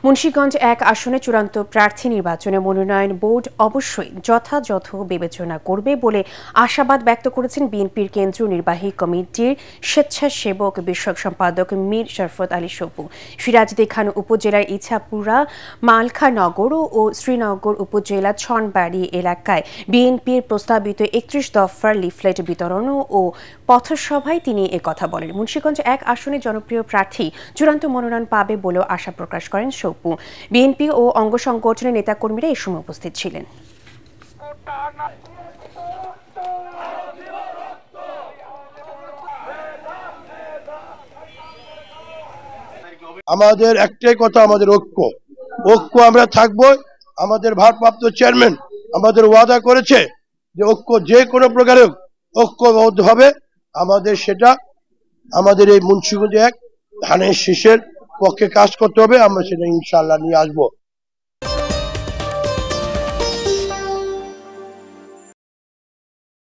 মুন্সিগঞ্জ ১ আসনে চূড়ান্ত প্রার্থী নির্বাচনে মনোনয়ন বোর্ড অবশ্যই যথাযথ বিবেচনা করবে বলে আশাবাদ ব্যক্ত করেছেন বিএনপির কেন্দ্রীয় নির্বাহী কমিটির স্বেচ্ছাসেবক বিষয়ক সম্পাদক মীর শরফত আলী সপু। সিরাজদি খান উপজেলার ইছাপুরা, মালখানগর ও শ্রীনগর উপজেলা ছনবাড়ি এলাকায় বিএনপির প্রস্তাবিত ৩১ দফার লিফলেট বিতরণ ও পথসভায় তিনি একথা বলেন। মুন্সিগঞ্জ ১ আসনে জনপ্রিয় প্রার্থী চূড়ান্ত মনোনয়ন পাবে বলেও আশা প্রকাশ করেন সপু। বিএনপি ও অঙ্গ সংগঠনের নেতাকর্মীরা এ সময় উপস্থিত ছিলেন। আমাদের একটাই কথা, আমাদের ঐক্য আমরা থাকবো। আমাদের ভারপ্রাপ্ত চেয়ারম্যান আমাদের ওয়াদা করেছে যে ঐক্য যে কোনো প্রকারে ঐক্যবদ্ধ হবে। আমাদের সেটা আমাদের এই মুন্সিগঞ্জ ১ ধানের শীষের পক্ষে কাজ করতে হবে। আমরা সেটা ইনশাআল্লাহ নিয়ে আসবো।